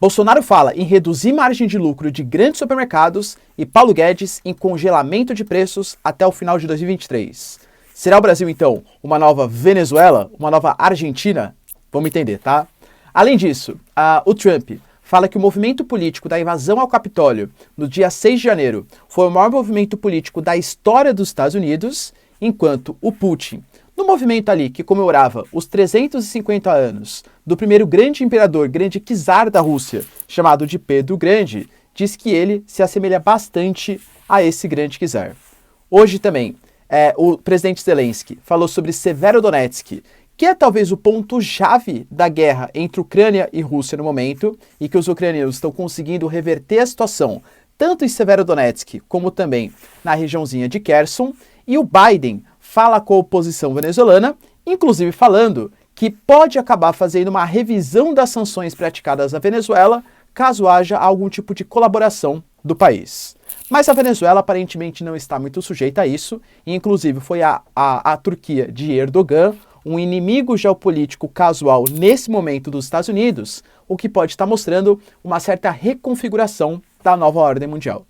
Bolsonaro fala em reduzir margem de lucro de grandes supermercados e Paulo Guedes em congelamento de preços até o final de 2023. Será o Brasil, então, uma nova Venezuela? Uma nova Argentina? Vamos entender, tá? Além disso, o Trump fala que o movimento político da invasão ao Capitólio no dia 6 de janeiro foi o maior movimento político da história dos Estados Unidos, enquanto o Putin, no movimento ali que comemorava os 350 anos do primeiro grande imperador, grande czar da Rússia, chamado de Pedro o Grande, diz que ele se assemelha bastante a esse grande czar. Hoje também, o presidente Zelensky falou sobre Severodonetsk, que é talvez o ponto-chave da guerra entre Ucrânia e Rússia no momento, e que os ucranianos estão conseguindo reverter a situação, tanto em Severodonetsk como também na regiãozinha de Kherson, e o Biden fala com a oposição venezuelana, inclusive falando que pode acabar fazendo uma revisão das sanções praticadas à Venezuela, caso haja algum tipo de colaboração do país. Mas a Venezuela aparentemente não está muito sujeita a isso, e inclusive foi a Turquia de Erdogan, um inimigo geopolítico casual nesse momento dos Estados Unidos, o que pode estar mostrando uma certa reconfiguração da nova ordem mundial.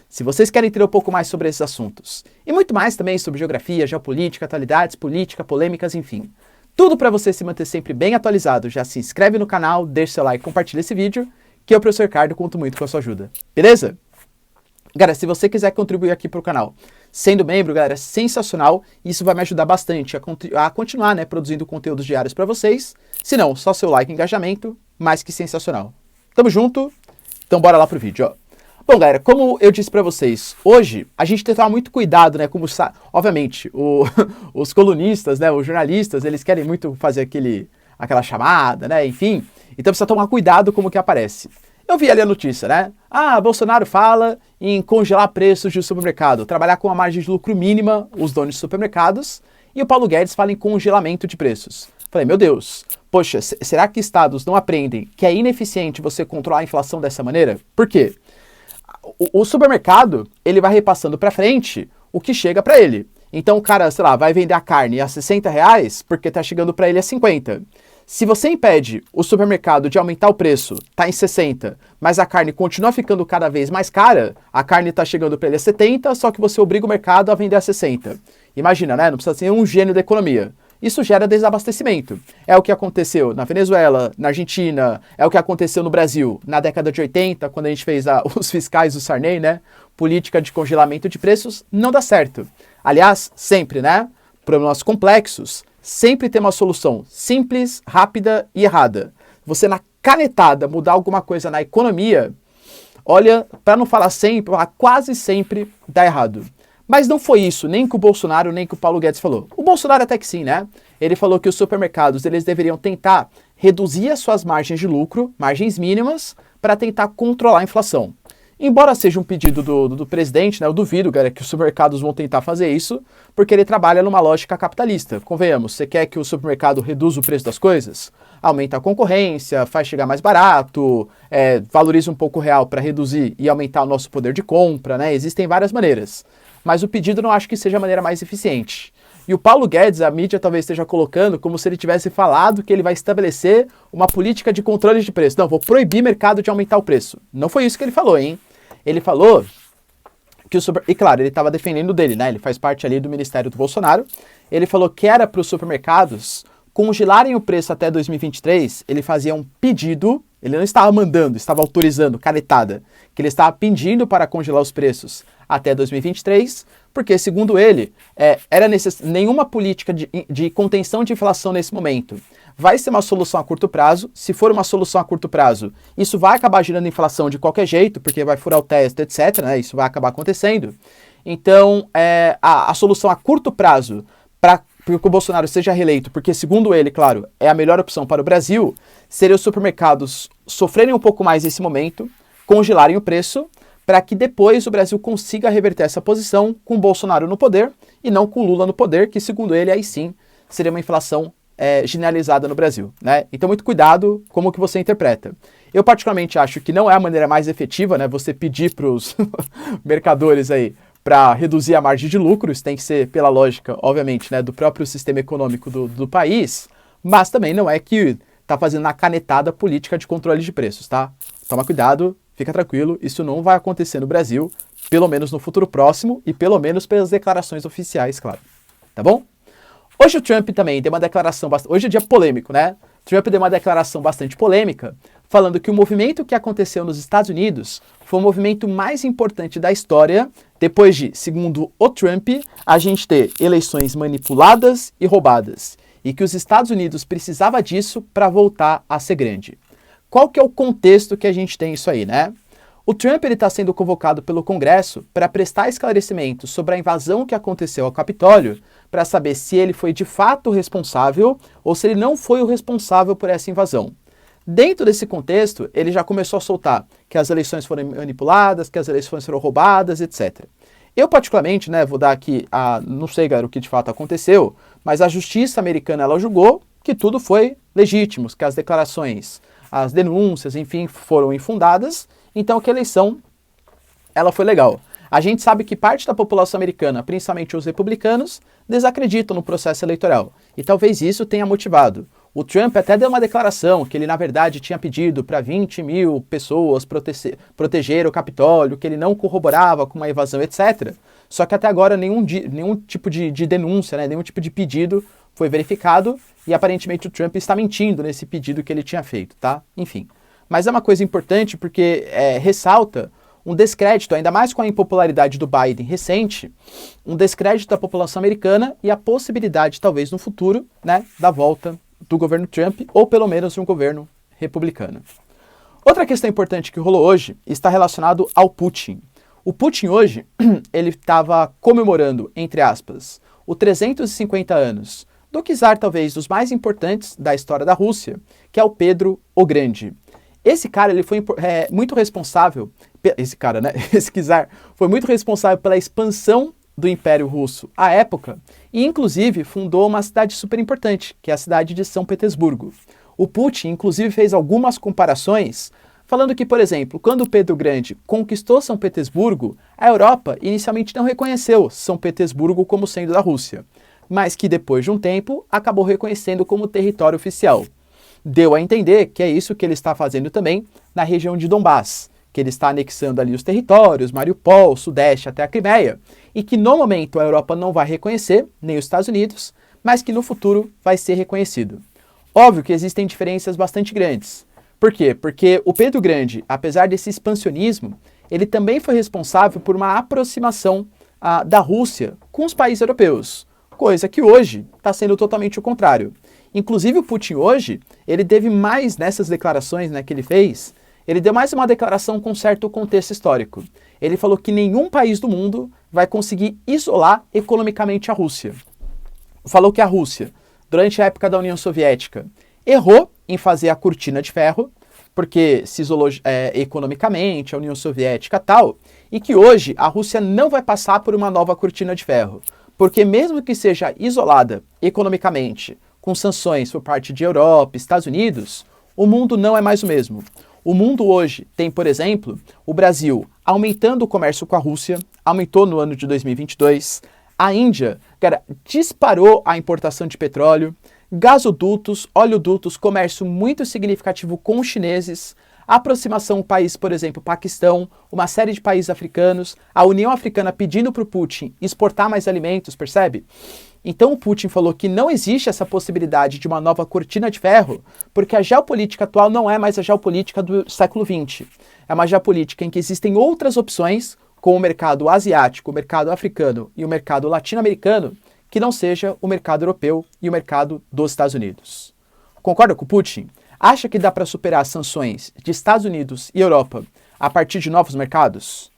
Se vocês querem entender um pouco mais sobre esses assuntos, e muito mais também sobre geografia, geopolítica, atualidades, política, polêmicas, enfim, tudo para você se manter sempre bem atualizado, já se inscreve no canal, deixa seu like e compartilha esse vídeo, que eu, professor Ricardo, conto muito com a sua ajuda. Beleza? Galera, se você quiser contribuir aqui para o canal, sendo membro, galera, sensacional, isso vai me ajudar bastante a continuar, né, produzindo conteúdos diários para vocês. Se não, só seu like e engajamento, mais que sensacional. Tamo junto, então bora lá pro vídeo, ó. Bom, galera, como eu disse para vocês, hoje a gente tem que tomar muito cuidado, né, como obviamente, os colunistas, né, os jornalistas, eles querem muito fazer aquela chamada, né, enfim, então precisa tomar cuidado como que aparece. Eu vi ali a notícia, né? Bolsonaro fala em congelar preços de supermercado, trabalhar com uma margem de lucro mínima, os donos de supermercados, e o Paulo Guedes fala em congelamento de preços. Falei, meu Deus, poxa, será que estados não aprendem que é ineficiente você controlar a inflação dessa maneira? Por quê? O supermercado, ele vai repassando para frente o que chega para ele. Então o cara, sei lá, vai vender a carne a R$60 porque tá chegando para ele a 50. Se você impede o supermercado de aumentar o preço, tá em 60, mas a carne continua ficando cada vez mais cara, a carne tá chegando para ele a 70, só que você obriga o mercado a vender a 60. Imagina, né? Não precisa ser um gênio da economia. Isso gera desabastecimento. É o que aconteceu na Venezuela, na Argentina, é o que aconteceu no Brasil na década de 80, quando a gente fez os fiscais do Sarney, né? Política de congelamento de preços, não dá certo. Aliás, sempre, né? Problemas complexos, sempre tem uma solução simples, rápida e errada. Você na canetada mudar alguma coisa na economia, olha, para não falar sempre, quase sempre dá errado. Mas não foi isso, nem que o Bolsonaro, nem que o Paulo Guedes falou. O Bolsonaro até que sim, né? Ele falou que os supermercados, eles deveriam tentar reduzir as suas margens de lucro, margens mínimas, para tentar controlar a inflação. Embora seja um pedido do presidente, né, eu duvido, galera, que os supermercados vão tentar fazer isso, porque ele trabalha numa lógica capitalista. Convenhamos, você quer que o supermercado reduza o preço das coisas? Aumenta a concorrência, faz chegar mais barato, valoriza um pouco o real para reduzir e aumentar o nosso poder de compra, né? Existem várias maneiras. Mas o pedido não acho que seja a maneira mais eficiente. E o Paulo Guedes, a mídia talvez esteja colocando como se ele tivesse falado que ele vai estabelecer uma política de controle de preço. Não, vou proibir o mercado de aumentar o preço. Não foi isso que ele falou, hein? Ele falou que e claro, ele estava defendendo dele, né? Ele faz parte ali do ministério do Bolsonaro. Ele falou que era para os supermercados congelarem o preço até 2023. Ele fazia um pedido, ele não estava mandando, estava autorizando, canetada, que ele estava pedindo para congelar os preços até 2023, porque, segundo ele, era nenhuma política de contenção de inflação nesse momento vai ser uma solução a curto prazo. Se for uma solução a curto prazo, isso vai acabar gerando inflação de qualquer jeito, porque vai furar o teto, etc., né? Isso vai acabar acontecendo. Então, a solução a curto prazo para que o Bolsonaro seja reeleito, porque, segundo ele, claro, é a melhor opção para o Brasil, seria os supermercados sofrerem um pouco mais nesse momento, congelarem o preço, para que depois o Brasil consiga reverter essa posição com o Bolsonaro no poder e não com o Lula no poder, que, segundo ele, aí sim seria uma inflação generalizada no Brasil, né? Então, muito cuidado como que você interpreta. Eu, particularmente, acho que não é a maneira mais efetiva, né? Você pedir para os mercadores aí para reduzir a margem de lucro. Isso tem que ser pela lógica, obviamente, né, do próprio sistema econômico do país, mas também não é que está fazendo na canetada política de controle de preços, tá? Toma cuidado, fica tranquilo, isso não vai acontecer no Brasil, pelo menos no futuro próximo e pelo menos pelas declarações oficiais, claro. Tá bom? Hoje o Trump também deu uma declaração, hoje é dia polêmico, né? Trump deu uma declaração bastante polêmica, falando que o movimento que aconteceu nos Estados Unidos foi o movimento mais importante da história, depois de, segundo o Trump, a gente ter eleições manipuladas e roubadas, e que os Estados Unidos precisava disso para voltar a ser grande. Qual que é o contexto que a gente tem isso aí, né? O Trump está sendo convocado pelo Congresso para prestar esclarecimentos sobre a invasão que aconteceu ao Capitólio, para saber se ele foi de fato responsável ou se ele não foi o responsável por essa invasão. Dentro desse contexto, ele já começou a soltar que as eleições foram manipuladas, que as eleições foram roubadas, etc. Eu, particularmente, né, vou dar aqui, não sei, galera, o que de fato aconteceu, mas a justiça americana, ela julgou que tudo foi legítimo, que as declarações, as denúncias, enfim, foram infundadas, então que a eleição, ela foi legal. A gente sabe que parte da população americana, principalmente os republicanos, desacreditam no processo eleitoral, e talvez isso tenha motivado. O Trump até deu uma declaração que ele, na verdade, tinha pedido para 20 mil pessoas proteger o Capitólio, que ele não corroborava com uma invasão, etc. Só que até agora nenhum tipo de denúncia, né, nenhum tipo de pedido foi verificado e aparentemente o Trump está mentindo nesse pedido que ele tinha feito, tá? Enfim. Mas é uma coisa importante porque ressalta um descrédito, ainda mais com a impopularidade do Biden recente, um descrédito da população americana e a possibilidade, talvez no futuro, né, da volta do governo Trump, ou pelo menos de um governo republicano. Outra questão importante que rolou hoje está relacionado ao Putin. O Putin hoje, ele estava comemorando, entre aspas, os 350 anos do czar talvez dos mais importantes da história da Rússia, que é o Pedro o Grande. Esse cara, ele foi muito responsável, esse czar foi muito responsável pela expansão do Império Russo à época e, inclusive, fundou uma cidade super importante, que é a cidade de São Petersburgo. O Putin, inclusive, fez algumas comparações, falando que, por exemplo, quando Pedro Grande conquistou São Petersburgo, a Europa inicialmente não reconheceu São Petersburgo como sendo da Rússia, mas que depois de um tempo acabou reconhecendo como território oficial. Deu a entender que é isso que ele está fazendo também na região de Donbass, que ele está anexando ali os territórios, Mariupol, Sudeste até a Crimeia, e que no momento a Europa não vai reconhecer, nem os Estados Unidos, mas que no futuro vai ser reconhecido. Óbvio que existem diferenças bastante grandes. Por quê? Porque o Pedro Grande, apesar desse expansionismo, ele também foi responsável por uma aproximação da Rússia com os países europeus, coisa que hoje está sendo totalmente o contrário. Inclusive o Putin hoje, ele teve mais nessas declarações, né, que ele fez, ele deu mais uma declaração com certo contexto histórico. Ele falou que nenhum país do mundo vai conseguir isolar economicamente a Rússia. Falou que a Rússia, durante a época da União Soviética, errou em fazer a cortina de ferro, porque se isolou economicamente, a União Soviética e tal, e que hoje a Rússia não vai passar por uma nova cortina de ferro, porque mesmo que seja isolada economicamente, com sanções por parte de Europa, Estados Unidos, o mundo não é mais o mesmo. O mundo hoje tem, por exemplo, o Brasil aumentando o comércio com a Rússia, aumentou no ano de 2022, a Índia, cara, disparou a importação de petróleo, gasodutos, oleodutos, comércio muito significativo com os chineses, aproximação ao país, por exemplo, Paquistão, uma série de países africanos, a União Africana pedindo para o Putin exportar mais alimentos, percebe? Então o Putin falou que não existe essa possibilidade de uma nova cortina de ferro, porque a geopolítica atual não é mais a geopolítica do século XX. É uma geopolítica em que existem outras opções, como o mercado asiático, o mercado africano e o mercado latino-americano, que não seja o mercado europeu e o mercado dos Estados Unidos. Concorda com o Putin? Acha que dá para superar as sanções de Estados Unidos e Europa a partir de novos mercados?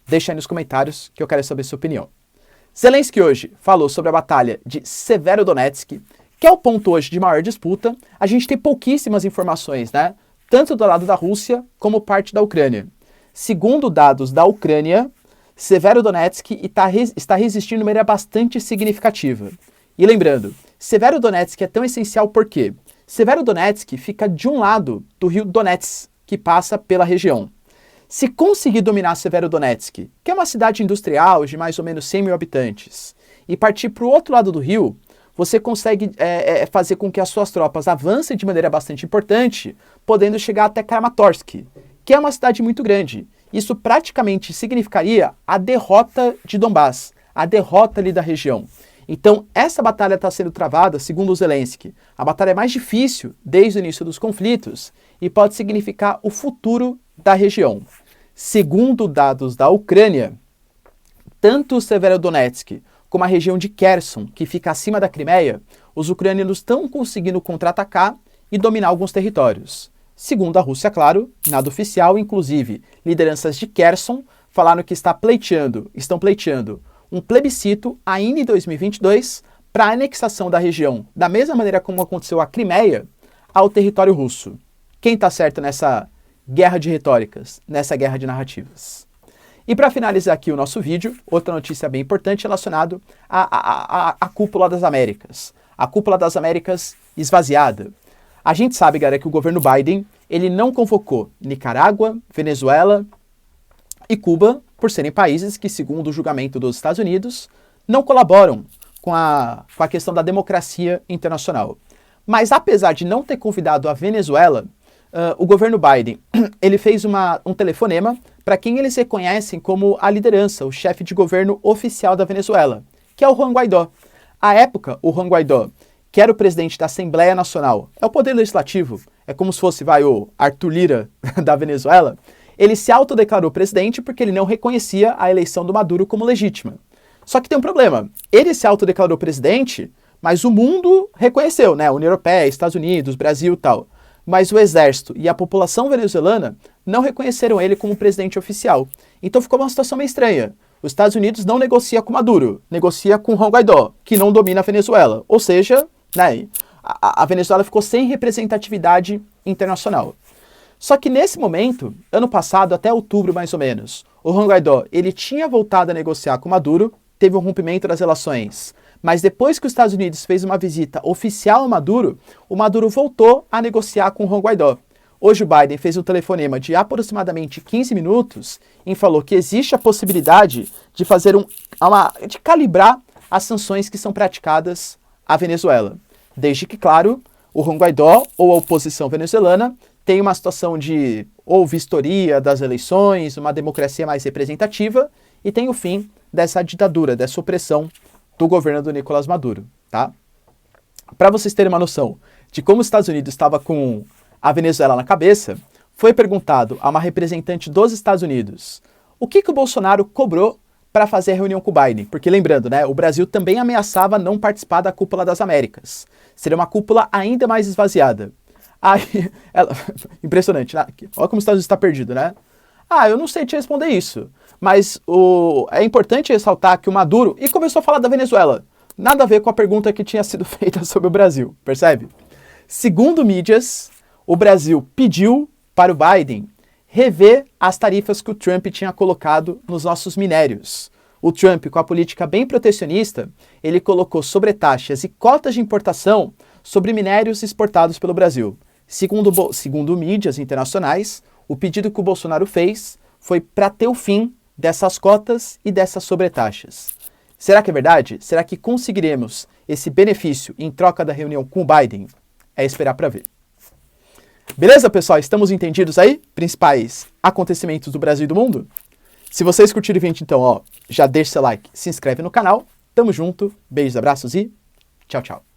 Deixa aí nos comentários que eu quero saber sua opinião. Zelensky hoje falou sobre a batalha de Severodonetsk, que é o ponto hoje de maior disputa. A gente tem pouquíssimas informações, né? Tanto do lado da Rússia como parte da Ucrânia. Segundo dados da Ucrânia, Severodonetsk está resistindo de maneira bastante significativa. E lembrando, Severodonetsk é tão essencial porque Severodonetsk fica de um lado do rio Donetsk, que passa pela região. Se conseguir dominar Severodonetsk, que é uma cidade industrial de mais ou menos 100 mil habitantes, e partir para o outro lado do rio, você consegue fazer com que as suas tropas avancem de maneira bastante importante, podendo chegar até Kramatorsk, que é uma cidade muito grande. Isso praticamente significaria a derrota de Donbás, a derrota ali da região. Então, essa batalha está sendo travada, segundo o Zelensky, a batalha mais difícil desde o início dos conflitos e pode significar o futuro da região. Segundo dados da Ucrânia, tanto o Severodonetsk como a região de Kherson, que fica acima da Crimeia, os ucranianos estão conseguindo contra-atacar e dominar alguns territórios. Segundo a Rússia, claro, nada oficial, inclusive lideranças de Kherson falaram que estão pleiteando um plebiscito ainda em 2022 para a anexação da região, da mesma maneira como aconteceu a Crimeia, ao território russo. Quem está certo nessa guerra de retóricas, nessa guerra de narrativas? E para finalizar aqui o nosso vídeo, outra notícia bem importante relacionada à Cúpula das Américas. A Cúpula das Américas esvaziada. A gente sabe, galera, que o governo Biden, ele não convocou Nicarágua, Venezuela e Cuba, por serem países que, segundo o julgamento dos Estados Unidos, não colaboram com a questão da democracia internacional. Mas apesar de não ter convidado a Venezuela, o governo Biden ele fez um telefonema para quem eles reconhecem como a liderança, o chefe de governo oficial da Venezuela, que é o Juan Guaidó. À época, o Juan Guaidó, que era o presidente da Assembleia Nacional, é o poder legislativo, é como se fosse, o Arthur Lira da Venezuela, ele se autodeclarou presidente porque ele não reconhecia a eleição do Maduro como legítima. Só que tem um problema, ele se autodeclarou presidente, mas o mundo reconheceu, né? União Europeia, Estados Unidos, Brasil e tal. Mas o exército e a população venezuelana não reconheceram ele como presidente oficial. Então ficou uma situação meio estranha. Os Estados Unidos não negocia com Maduro, negocia com Juan Guaidó, que não domina a Venezuela. Ou seja, né, a Venezuela ficou sem representatividade internacional. Só que nesse momento, ano passado, até outubro mais ou menos, o Juan Guaidó ele tinha voltado a negociar com Maduro, teve um rompimento das relações. Mas depois que os Estados Unidos fez uma visita oficial a Maduro, o Maduro voltou a negociar com o Juan Guaidó. Hoje o Biden fez um telefonema de aproximadamente 15 minutos e falou que existe a possibilidade de fazer de calibrar as sanções que são praticadas à Venezuela. Desde que, claro, o Juan Guaidó ou a oposição venezuelana tem uma situação de ou vistoria das eleições, uma democracia mais representativa e tem o fim dessa ditadura, dessa opressão do governo do Nicolás Maduro, tá? Para vocês terem uma noção de como os Estados Unidos estava com a Venezuela na cabeça, foi perguntado a uma representante dos Estados Unidos o que o Bolsonaro cobrou para fazer a reunião com o Biden. Porque lembrando, né, o Brasil também ameaçava não participar da Cúpula das Américas. Seria uma cúpula ainda mais esvaziada. Aí, impressionante, né? Olha como os Estados Unidos está perdido, né? Eu não sei te responder isso. Mas é importante ressaltar que o Maduro... E começou a falar da Venezuela. Nada a ver com a pergunta que tinha sido feita sobre o Brasil, percebe? Segundo mídias, o Brasil pediu para o Biden rever as tarifas que o Trump tinha colocado nos nossos minérios. O Trump, com a política bem protecionista, ele colocou sobretaxas e cotas de importação sobre minérios exportados pelo Brasil. Segundo mídias internacionais, o pedido que o Bolsonaro fez foi para ter o fim dessas cotas e dessas sobretaxas. Será que é verdade? Será que conseguiremos esse benefício em troca da reunião com o Biden? É esperar para ver. Beleza, pessoal? Estamos entendidos aí? Principais acontecimentos do Brasil e do mundo? Se vocês curtiram o vídeo, então, já deixa seu like, se inscreve no canal. Tamo junto, beijos, abraços e tchau, tchau.